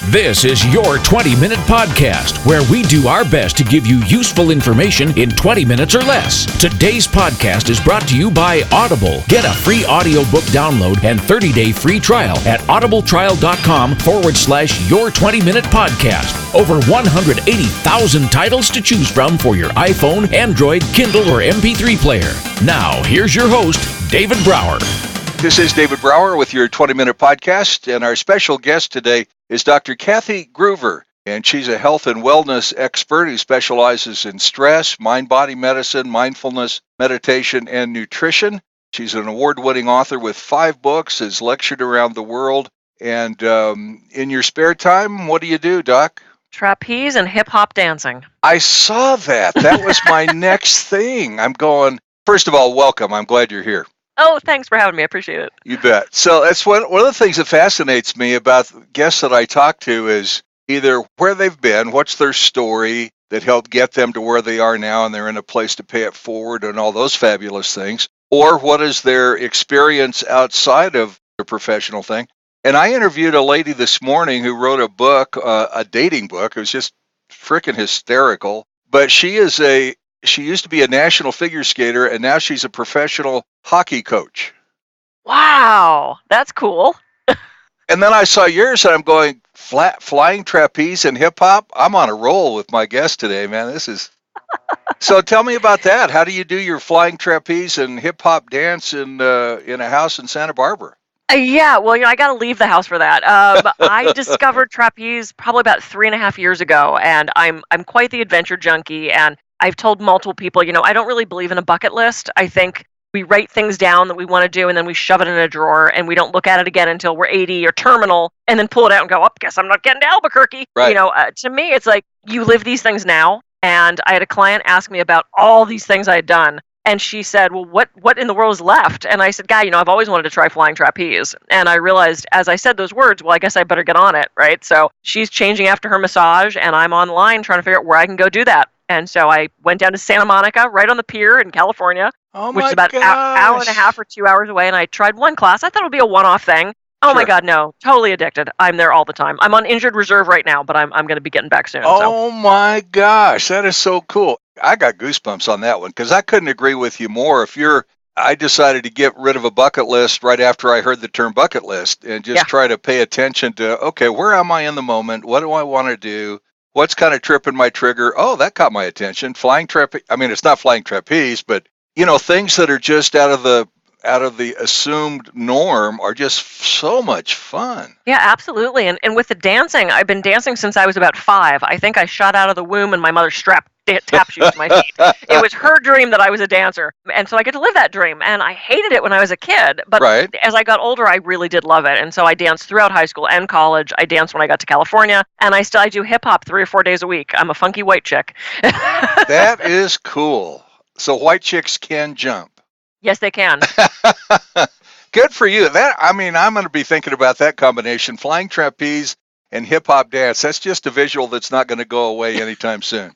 This is your 20-minute podcast where we do our best to give you useful information in 20 minutes or less. Today's podcast is brought to you by Audible. Get a free audiobook download and 30-day free trial at audibletrial.com/your 20-minute podcast. Over 180,000 titles to choose from for your iPhone, Android, Kindle, or MP3 player. Now, here's your host, David Brower. This is David Brower with your 20-minute podcast, and our special guest today is Dr. Kathy Gruver, and she's a health and wellness expert who specializes in stress, mind-body medicine, mindfulness, meditation, and nutrition. She's an award-winning author with 5 books, has lectured around the world, and in your spare time, what do you do, Doc? Trapeze and hip-hop dancing. I saw that. That was my next thing. I'm going, first of all, welcome. I'm glad you're here. Oh, thanks for having me. I appreciate it. You bet. So that's one of the things that fascinates me about guests that I talk to is either where they've been, what's their story that helped get them to where they are now and they're in a place to pay it forward and all those fabulous things, or what is their experience outside of their professional thing. And I interviewed a lady this morning who wrote a book, a dating book. It was just freaking hysterical. But she used to be a national figure skater, and now she's a professional hockey coach. Wow, that's cool. And then I saw yours, and I'm going, flying trapeze and hip-hop? I'm on a roll with my guest today, man. This is... So tell me about that. How do you do your flying trapeze and hip-hop dance in a house in Santa Barbara? Yeah, well, I got to leave the house for that. I discovered trapeze probably about 3.5 years ago, and I'm quite the adventure junkie, and I've told multiple people, I don't really believe in a bucket list. I think we write things down that we want to do, and then we shove it in a drawer, and we don't look at it again until we're 80 or terminal, and then pull it out and go, guess I'm not getting to Albuquerque. Right. To me, it's like you live these things now, and I had a client ask me about all these things I had done, and she said, well, what in the world is left? And I said, Guy, I've always wanted to try flying trapeze. And I realized as I said those words, well, I guess I better get on it, right? So she's changing after her massage, and I'm online trying to figure out where I can go do that. And so I went down to Santa Monica, right on the pier in California, which is about an hour and a half or 2 hours away. And I tried one class. I thought it would be a one-off thing. Oh, my God, no. Totally addicted. I'm there all the time. I'm on injured reserve right now, but I'm going to be getting back soon. Oh, my gosh. That is so cool. I got goosebumps on that one because I couldn't agree with you more. I decided to get rid of a bucket list right after I heard the term bucket list and just try to pay attention to, okay, where am I in the moment? What do I want to do? What's kind of tripping my trigger? Oh, that caught my attention. Flying trapeze. I mean, it's not flying trapeze, but things that are just out of the assumed norm are just so much fun. Yeah, absolutely. And with the dancing, I've been dancing since I was about 5. I think I shot out of the womb and my mother strapped tap shoes to my feet. It was her dream that I was a dancer. And so I get to live that dream. And I hated it when I was a kid. But as I got older, I really did love it. And so I danced throughout high school and college. I danced when I got to California. And I do hip hop 3 or 4 days a week. I'm a funky white chick. That is cool. So white chicks can jump. Yes, they can. Good for you. I'm going to be thinking about that combination, flying trapeze and hip hop dance. That's just a visual that's not going to go away anytime soon.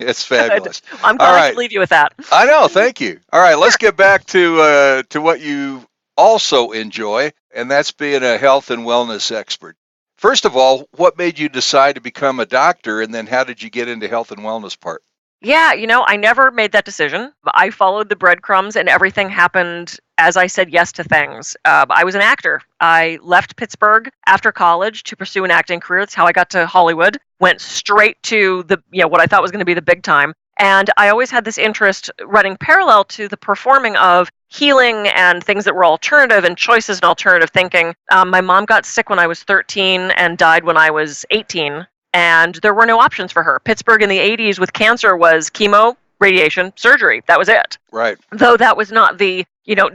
It's fabulous. I'm glad to leave you with that. I know. Thank you. All right, let's get back to what you also enjoy, and that's being a health and wellness expert. First of all, what made you decide to become a doctor, and then how did you get into health and wellness part? Yeah, I never made that decision. I followed the breadcrumbs and everything happened as I said yes to things. I was an actor. I left Pittsburgh after college to pursue an acting career. That's how I got to Hollywood. Went straight to what I thought was going to be the big time. And I always had this interest running parallel to the performing of healing and things that were alternative and choices and alternative thinking. My mom got sick when I was 13 and died when I was 18. And there were no options for her. Pittsburgh in the 80s with cancer was chemo, radiation, surgery. That was it. Right. Though that was not the,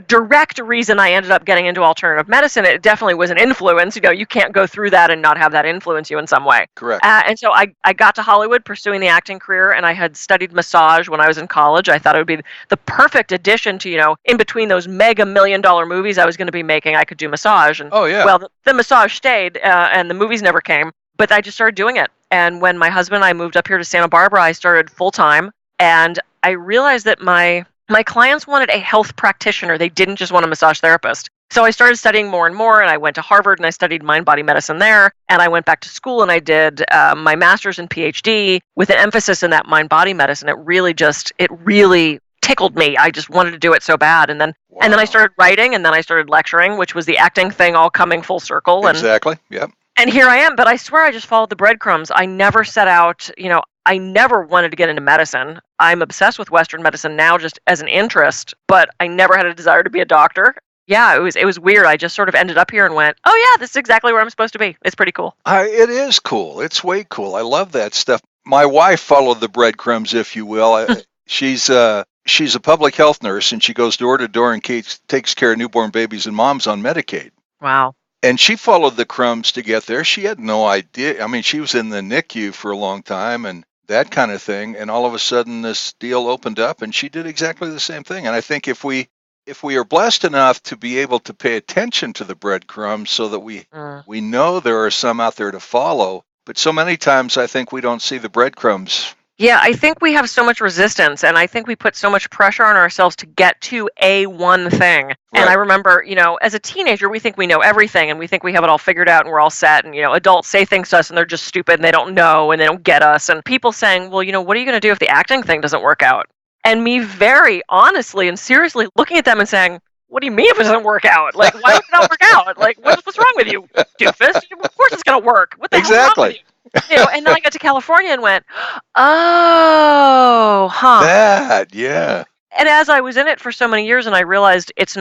direct reason I ended up getting into alternative medicine. It definitely was an influence. You can't go through that and not have that influence you in some way. Correct. And so I got to Hollywood pursuing the acting career, and I had studied massage when I was in college. I thought it would be the perfect addition to, in between those mega $1 million movies I was going to be making, I could do massage. And, well, the massage stayed, and the movies never came. But I just started doing it. And when my husband and I moved up here to Santa Barbara, I started full-time. And I realized that my clients wanted a health practitioner. They didn't just want a massage therapist. So I started studying more and more, and I went to Harvard and I studied mind-body medicine there. And I went back to school and I did my master's and PhD with an emphasis in that mind-body medicine. It really tickled me. I just wanted to do it so bad. And then I started writing, and then I started lecturing, which was the acting thing all coming full circle. Exactly. Yep. And here I am. But I swear I just followed the breadcrumbs. I never set out, I never wanted to get into medicine. I'm obsessed with Western medicine now just as an interest, but I never had a desire to be a doctor. Yeah, it was weird. I just sort of ended up here and went, oh yeah, this is exactly where I'm supposed to be. It's pretty cool. It is cool. It's way cool. I love that stuff. My wife followed the breadcrumbs, if you will. She's a public health nurse, and she goes door to door and takes care of newborn babies and moms on Medicaid. Wow. And she followed the crumbs to get there. She had no idea. I mean, she was in the NICU for a long time and that kind of thing. And all of a sudden, this deal opened up, and she did exactly the same thing. And I think if we are blessed enough to be able to pay attention to the breadcrumbs so that we know there are some out there to follow, but so many times I think we don't see the breadcrumbs. Yeah, I think we have so much resistance, and I think we put so much pressure on ourselves to get to one thing. Right. And I remember, as a teenager, we think we know everything, and we think we have it all figured out, and we're all set, and, adults say things to us, and they're just stupid, and they don't know, and they don't get us, and people saying, well, what are you going to do if the acting thing doesn't work out? And me very honestly and seriously looking at them and saying, what do you mean if it doesn't work out? Like, why would it not work out? Like, what's wrong with you, doofus? Of course it's going to work. What the hell is wrong with you? And then I got to California and went, oh, huh. That, yeah. And as I was in it for so many years, and I realized it's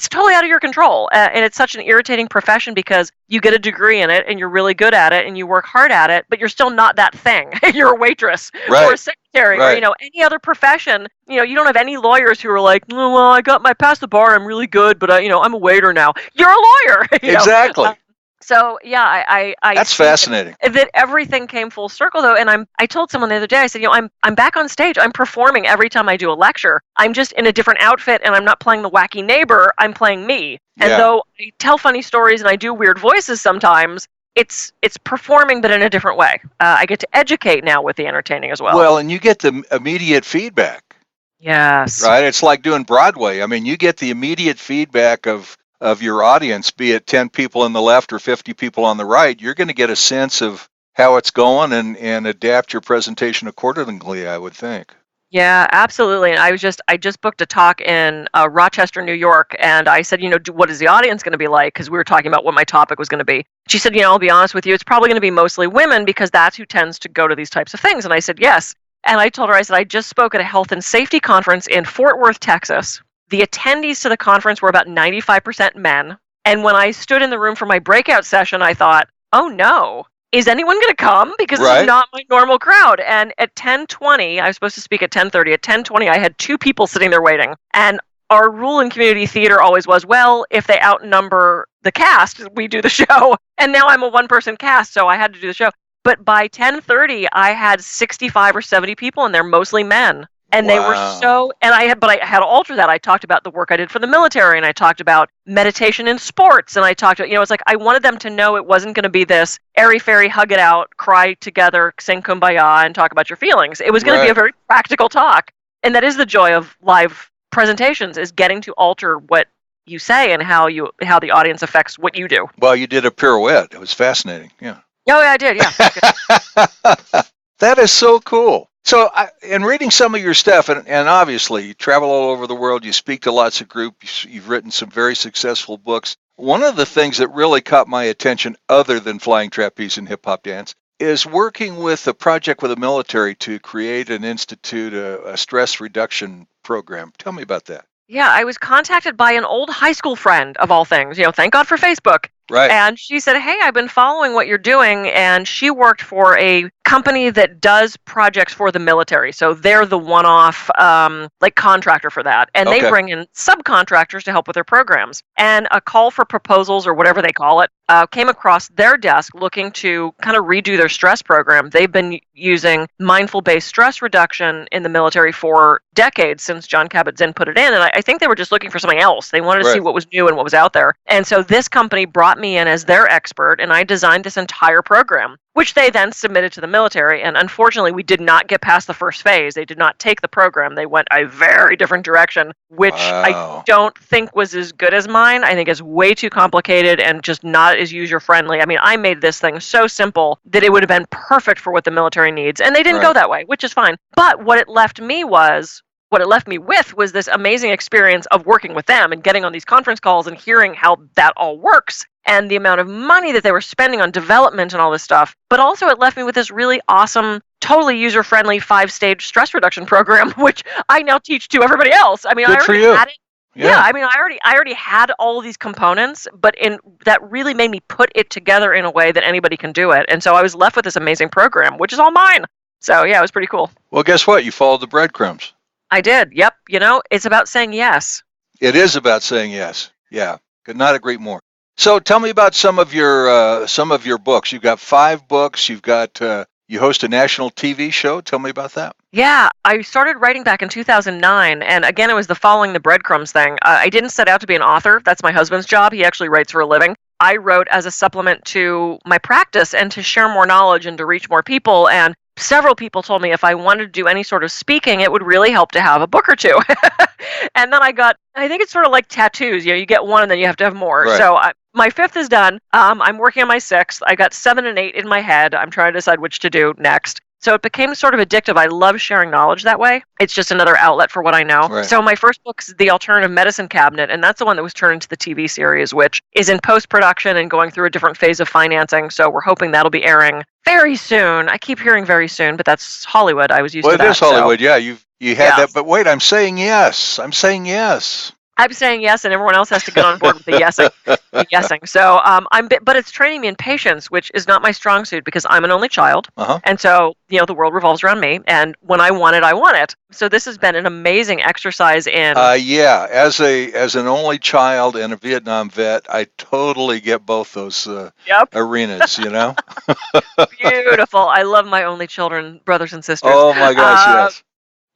totally out of your control. And it's such an irritating profession because you get a degree in it and you're really good at it and you work hard at it, but you're still not that thing. You're a waitress or a secretary or, any other profession. You don't have any lawyers who are like, oh, well, I past the bar. I'm really good, but I'm a waiter now. You're a lawyer. Exactly. So yeah, I that's fascinating. That everything came full circle though, and I told someone the other day, I said, I'm back on stage. I'm performing every time I do a lecture. I'm just in a different outfit, and I'm not playing the wacky neighbor. I'm playing me. And though I tell funny stories and I do weird voices sometimes, it's performing, but in a different way. I get to educate now with the entertaining as well. Well, and you get the immediate feedback. Yes. Right. It's like doing Broadway. I mean, you get the immediate feedback of your audience, be it 10 people on the left or 50 people on the right. You're going to get a sense of how it's going and adapt your presentation accordingly, I would think. Yeah, absolutely. And I just booked a talk in Rochester, New York, and I said, what is the audience going to be like? Because we were talking about what my topic was going to be. She said, I'll be honest with you, it's probably going to be mostly women because that's who tends to go to these types of things. And I said, yes. And I told her, I said, I just spoke at a health and safety conference in Fort Worth, Texas. The attendees to the conference were about 95% men. And when I stood in the room for my breakout session, I thought, oh no, is anyone going to come? Because this is not my normal crowd. And at 10:20, I was supposed to speak at 10:30. At 10:20, I had 2 people sitting there waiting. And our rule in community theater always was, well, if they outnumber the cast, we do the show. And now I'm a one-person cast, so I had to do the show. But by 10:30, I had 65 or 70 people, and they're mostly men. And they were but I had to alter that. I talked about the work I did for the military, and I talked about meditation in sports, and I talked about, it's like I wanted them to know it wasn't going to be this airy-fairy, hug it out, cry together, sing Kumbaya, and talk about your feelings. It was going to be a very practical talk. And that is the joy of live presentations, is getting to alter what you say and how the audience affects what you do. Well, you did a pirouette. It was fascinating. Yeah. Oh, yeah, I did. Yeah. That is so cool. So in reading some of your stuff, and obviously you travel all over the world, you speak to lots of groups, you've written some very successful books. One of the things that really caught my attention, other than flying trapeze and hip-hop dance, is working with a project with the military to create and institute a stress reduction program. Tell me about that. Yeah, I was contacted by an old high school friend, of all things. Thank God for Facebook. Right. And she said, hey, I've been following what you're doing. And she worked for a company that does projects for the military. So they're the one-off contractor for that. And they bring in subcontractors to help with their programs. And a call for proposals, or whatever they call it, came across their desk looking to kind of redo their stress program. They've been using mindful-based stress reduction in the military for decades, since John Kabat-Zinn put it in. And I think they were just looking for something else. They wanted to see what was new and what was out there. And so this company brought brought me in as their expert, and I designed this entire program, which they then submitted to the military. And unfortunately, we did not get past the first phase. They did not take the program. They went a very different direction, which I don't think was as good as mine. I think it's way too complicated and just not as user-friendly. I mean, I made this thing so simple that it would have been perfect for what the military needs, and they didn't go that way, which is fine. But what it left me with was this amazing experience of working with them and getting on these conference calls and hearing how that all works and the amount of money that they were spending on development and all this stuff. But also it left me with this really awesome, totally user-friendly 5-stage stress reduction program, which I now teach to everybody else. I mean, I already had it. Yeah, I mean, I already had all of these components, but that really made me put it together in a way that anybody can do it. And so I was left with this amazing program, which is all mine. So yeah, it was pretty cool. Well, guess what? You followed the breadcrumbs. I did. Yep. It's about saying yes. It is about saying yes. Yeah. Could not agree more. So tell me about some of your books. You've got 5 books. You've got you host a national TV show. Tell me about that. Yeah, I started writing back in 2009, and again, it was the following the breadcrumbs thing. I didn't set out to be an author. That's my husband's job. He actually writes for a living. I wrote as a supplement to my practice and to share more knowledge and to reach more people. And several people told me if I wanted to do any sort of speaking, it would really help to have a book or two. And then I think it's sort of like tattoos. You get one and then you have to have more. Right. So my 5th is done. I'm working on my 6th. I got 7 and 8 in my head. I'm trying to decide which to do next. So it became sort of addictive. I love sharing knowledge that way. It's just another outlet for what I know. Right. So my first book's The Alternative Medicine Cabinet, and that's the one that was turned into the TV series, which is in post-production and going through a different phase of financing. So we're hoping that'll be airing very soon. I keep hearing very soon, but that's Hollywood. I was used to that. Well, it is Hollywood, yeah. You had that, but wait, I'm saying yes. I'm saying yes. I'm saying yes, and everyone else has to get on board with the yesing. So but it's training me in patience, which is not my strong suit because I'm an only child, and so the world revolves around me. And when I want it, I want it. So this has been an amazing exercise in. As an only child and a Vietnam vet, I totally get both those arenas. Beautiful. I love my only children, brothers and sisters. Oh my gosh, yes.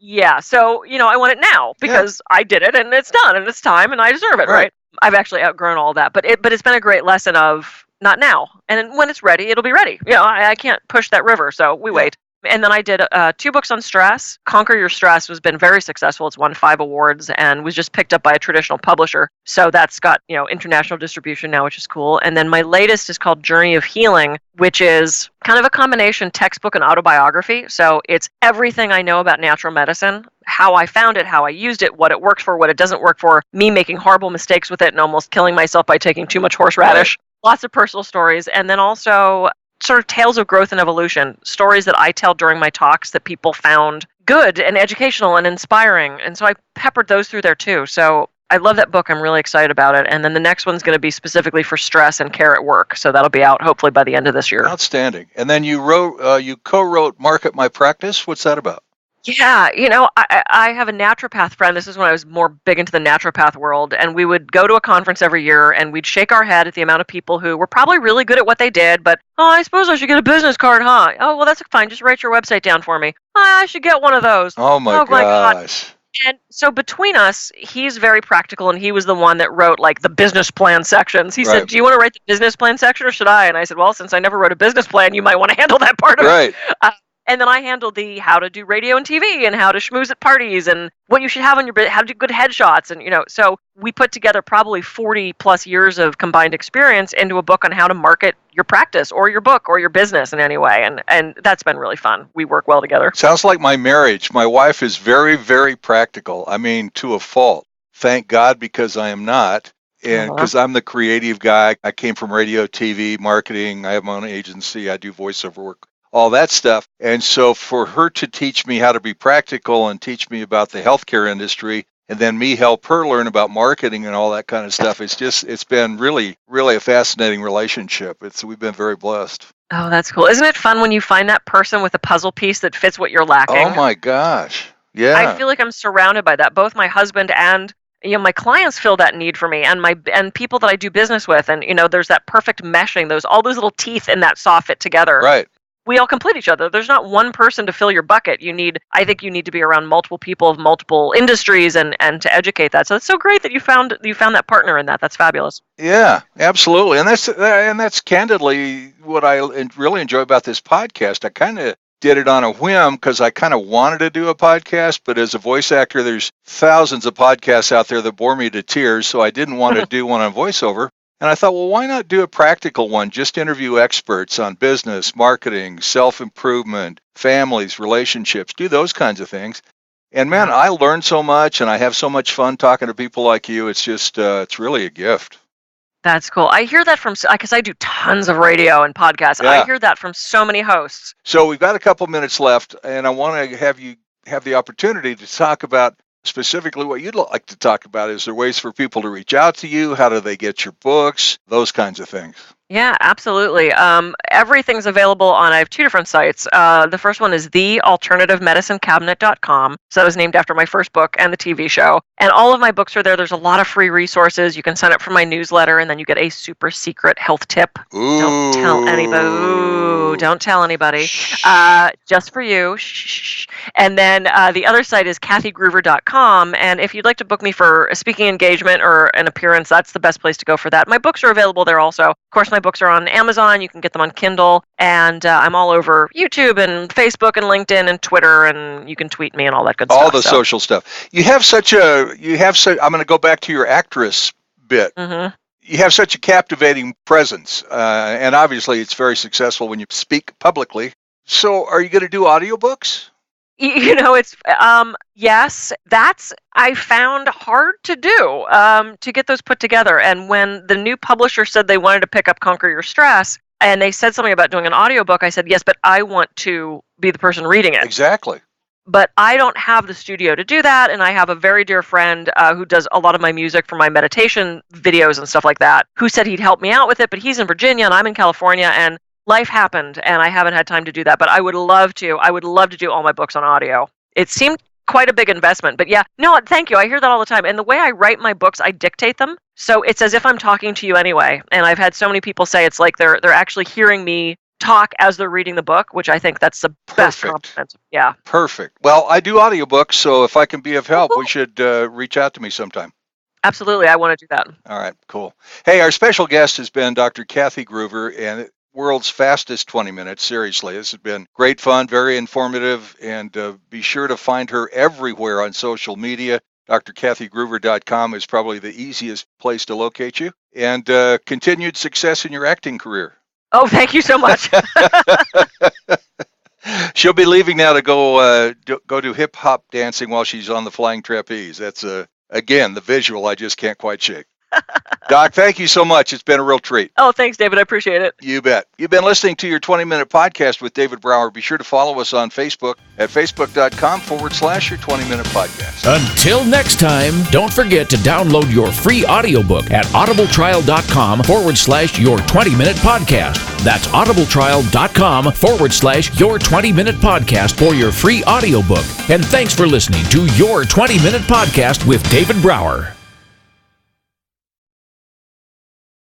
Yeah, so, I want it now because I did it and it's done and it's time and I deserve it, right? I've actually outgrown all that, but it's been a great lesson of not now. And then when it's ready, it'll be ready. I can't push that river, so we wait. And then I did 2 books on stress. Conquer Your Stress has been very successful. It's won 5 awards and was just picked up by a traditional publisher. So that's got, international distribution now, which is cool. And then my latest is called Journey of Healing, which is kind of a combination textbook and autobiography. So it's everything I know about natural medicine, how I found it, how I used it, what it works for, what it doesn't work for, me making horrible mistakes with it and almost killing myself by taking too much horseradish. Lots of personal stories. And then also sort of tales of growth and evolution, stories that I tell during my talks that people found good and educational and inspiring. And so I peppered those through there too. So I love that book. I'm really excited about it. And then the next one's going to be specifically for stress and care at work. So that'll be out hopefully by the end of this year. Outstanding. And then you co-wrote Market My Practice. What's that about? Yeah, I have a naturopath friend. This is when I was more big into the naturopath world. And we would go to a conference every year and we'd shake our head at the amount of people who were probably really good at what they did. But, I suppose I should get a business card, huh? Oh, well, that's fine. Just write your website down for me. I should get one of those. Oh, my gosh. God. And so between us, he's very practical, and he was the one that wrote, the business plan sections. He said, do you want to write the business plan section, or should I? And I said, well, since I never wrote a business plan, you might want to handle that part of it. And then I handled the how to do radio and TV and how to schmooze at parties and what you should have on your how to do good headshots. And, so we put together probably 40 plus years of combined experience into a book on how to market your practice or your book or your business in any way. And that's been really fun. We work well together. Sounds like my marriage. My wife is very, very practical. I mean, to a fault. Thank God, because I am not. And because I'm the creative guy. I came from radio, TV, marketing. I have my own agency. I do voiceover work. All that stuff. And so for her to teach me how to be practical and teach me about the healthcare industry, and then me help her learn about marketing and all that kind of stuff, it's been really, really a fascinating relationship. We've been very blessed. Oh, that's cool. Isn't it fun when you find that person with a puzzle piece that fits what you're lacking? Oh my gosh. Yeah. I feel like I'm surrounded by that. Both my husband and my clients fill that need for me, and people that I do business with, and there's that perfect meshing, all those little teeth in that saw fit together. Right. we all complete each other. There's not one person to fill your bucket. I think you need to be around multiple people of multiple industries and to educate that. So it's so great that you found that partner in that. That's fabulous. Yeah, absolutely. And that's candidly what I really enjoy about this podcast. I kind of did it on a whim because I kind of wanted to do a podcast, but as a voice actor, there's thousands of podcasts out there that bore me to tears, so I didn't want to do one on voiceover. And I thought, well, why not do a practical one? Just interview experts on business, marketing, self-improvement, families, relationships, do those kinds of things. And man, I learned so much and I have so much fun talking to people like you. It's just, it's really a gift. That's cool. I hear that because I do tons of radio and podcasts. Yeah. I hear that from so many hosts. So we've got a couple minutes left, and I want to have you have the opportunity to talk about specifically what you'd like to talk about. Is there ways for people to reach out to you? How do they get your books? Those kinds of things. Yeah, absolutely. Everything's available on, I have 2 different sites. The first one is thealternativemedicinecabinet.com. So that was named after my first book and the TV show. And all of my books are there. There's a lot of free resources. You can sign up for my newsletter, and then you get a super secret health tip. Ooh. Don't tell anybody. Ooh, don't tell anybody. Just for you. Shh. And then the other site is kathygruver.com. And if you'd like to book me for a speaking engagement or an appearance, that's the best place to go for that. My books are available there also. Of course, my books are on Amazon. You can get them on Kindle, and I'm all over YouTube and Facebook and LinkedIn and Twitter, and you can tweet me and all that good stuff. All the social stuff. I'm going to go back to your actress bit. Mm-hmm. You have such a captivating presence, and obviously it's very successful when you speak publicly. So are you going to do audiobooks? It's yes, that's I found hard to do, to get those put together. And when the new publisher said they wanted to pick up Conquer Your Stress, and they said something about doing an audiobook, I said, yes, but I want to be the person reading it. Exactly. But I don't have the studio to do that, and I have a very dear friend who does a lot of my music for my meditation videos and stuff like that, who said he'd help me out with it, but he's in Virginia and I'm in California, and life happened, and I haven't had time to do that, but I would love to. I would love to do all my books on audio. It seemed quite a big investment, but yeah, no, thank you. I hear that all the time. And the way I write my books, I dictate them, so it's as if I'm talking to you anyway. And I've had so many people say it's like they're actually hearing me talk as they're reading the book, which I think that's the best compliment. Yeah. Perfect. Well, I do audiobooks, so if I can be of help, we should reach out to me sometime. Absolutely. I want to do that. All right, cool. Hey, our special guest has been Dr. Kathy Gruver, and world's fastest 20 minutes. Seriously, this has been great fun, very informative, and be sure to find her everywhere on social media. drkathygruver.com is probably the easiest place to locate you, and continued success in your acting career. Oh, thank you so much. She'll be leaving now to go do hip hop dancing while she's on the flying trapeze. That's again the visual I just can't quite shake. Doc, thank you so much. It's been a real treat. Oh, thanks, David. I appreciate it. You bet. You've been listening to your 20-minute podcast with David Brower. Be sure to follow us on Facebook at facebook.com/your 20-minute podcast. Until next time, don't forget to download your free audiobook at audibletrial.com/your 20-minute podcast. That's audibletrial.com/your 20-minute podcast for your free audiobook. And thanks for listening to your 20-minute podcast with David Brower.